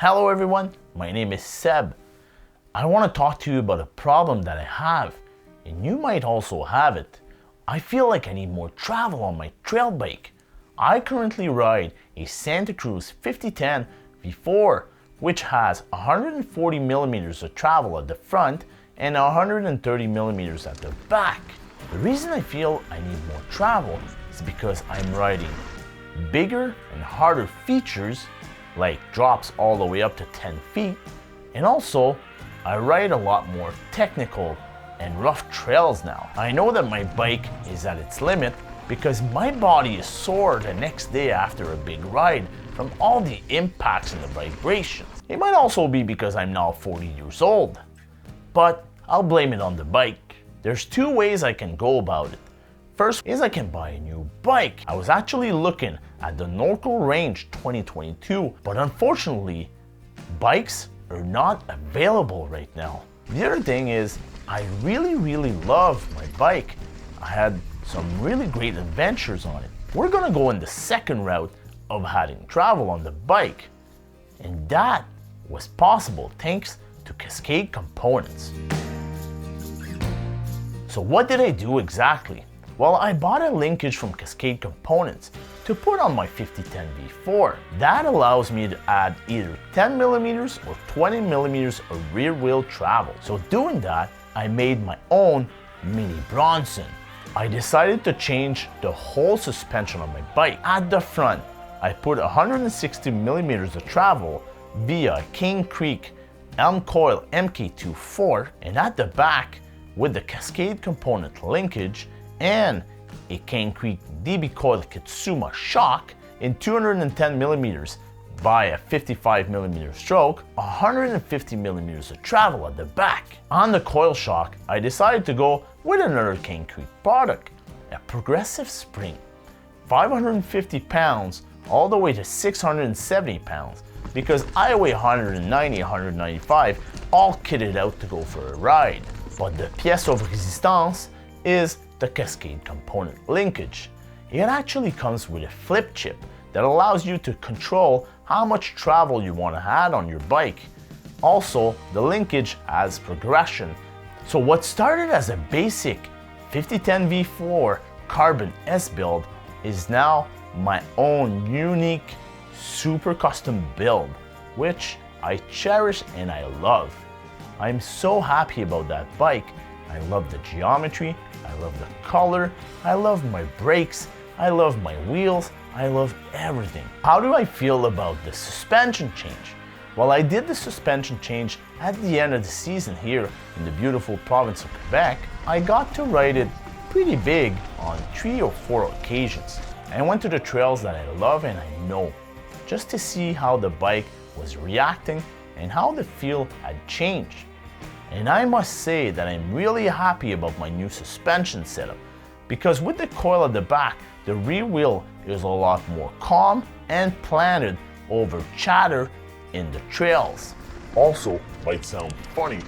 Hello everyone, my name is Seb. I want to talk to you about a problem that I have, and you might also have it. I feel like I need more travel on my trail bike. I currently ride a Santa Cruz 5010 V4, which has 140 millimeters of travel at the front and 130 millimeters at the back. The reason I feel I need more travel is because I'm riding bigger and harder features like drops all the way up to 10 feet, and also I ride a lot more technical and rough trails now. I know that my bike is at its limit because my body is sore the next day after a big ride from all the impacts and the vibrations. It might also be because I'm now 40 years old, but I'll blame it on the bike. There's two ways I can go about it. First is I can buy a new bike. I was actually looking at the Norco Range 2022, but unfortunately, bikes are not available right now. The other thing is, I really love my bike. I had some really great adventures on it. We're gonna go in the second route of having travel on the bike, and that was possible thanks to Cascade components. So what did I do exactly? Well, I bought a linkage from Cascade Components to put on my 5010 V4. That allows me to add either 10 millimeters or 20 millimeters of rear wheel travel. So doing that, I made my own mini Bronson. I decided to change the whole suspension on my bike. At the front, I put 160 millimeters of travel via Creek Helm MKII 4, and at the back, with the Cascade component linkage and a Creek DB Coil Kitsuma shock in 210 millimeters by a 55 millimeter stroke, 150 millimeters of travel at the back. On the coil shock, I decided to go with another Creek product, a progressive spring, 550 pounds all the way to 670 pounds, because I weigh 190, 195, all kitted out to go for a ride. But the pièce of résistance is the Cascade component linkage. It actually comes with a flip chip that allows you to control how much travel you want to add on your bike. Also, the linkage has progression. So what started as a basic 5010 V4 Carbon S build is now my own unique, super custom build, which I cherish and I love. I'm so happy about that bike. I love the geometry, I love the color, I love my brakes, I love my wheels, I love everything. How do I feel about the suspension change? Well, I did the suspension change at the end of the season here in the beautiful province of Quebec. I got to ride it pretty big on 3 or 4 occasions. I went to the trails that I love and I know, just to see how the bike was reacting and how the feel had changed. And I must say that I'm really happy about my new suspension setup, because with the coil at the back, the rear wheel is a lot more calm and planted over chatter in the trails. Also, might sound funny,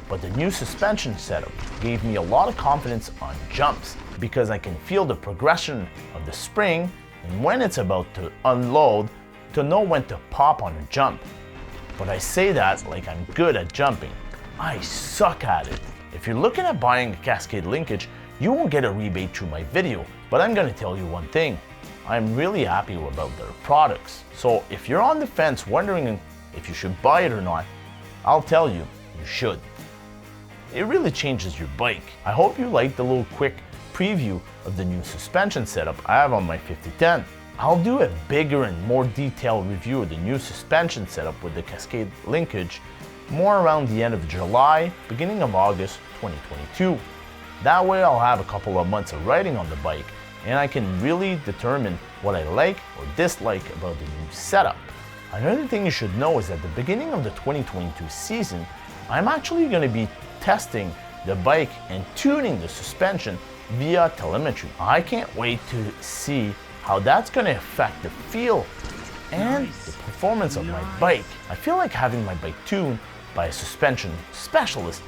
but the new suspension setup gave me a lot of confidence on jumps, because I can feel the progression of the spring and when it's about to unload to know when to pop on a jump. But I say that like I'm good at jumping. I suck at it. If you're looking at buying a Cascade linkage, you won't get a rebate through my video, but I'm gonna tell you one thing. I'm really happy about their products. So if you're on the fence wondering if you should buy it or not, I'll tell you, you should. It really changes your bike. I hope you liked the little quick preview of the new suspension setup I have on my 5010. I'll do a bigger and more detailed review of the new suspension setup with the Cascade linkage more around the end of July, beginning of August 2022. That way I'll have a couple of months of riding on the bike and I can really determine what I like or dislike about the new setup. Another thing you should know is at the beginning of the 2022 season, I'm actually going to be testing the bike and tuning the suspension via telemetry. I can't wait to see how that's going to affect the feel and the performance of my bike. I feel like having my bike tuned by a suspension specialist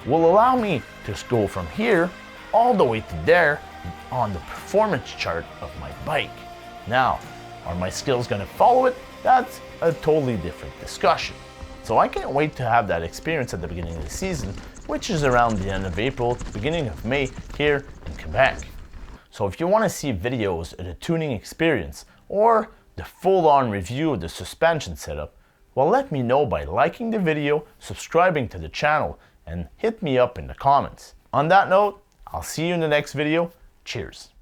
will allow me to go from here all the way to there on the performance chart of my bike. Now, are my skills going to follow it? that's a totally different discussion. So I can't wait to have that experience at the beginning of the season, which is around the end of April, beginning of May here in Quebec. So if you want to see videos of the tuning experience or the full-on review of the suspension setup, well, let me know by liking the video, subscribing to the channel, and hit me up in the comments. On that note, I'll see you in the next video. Cheers.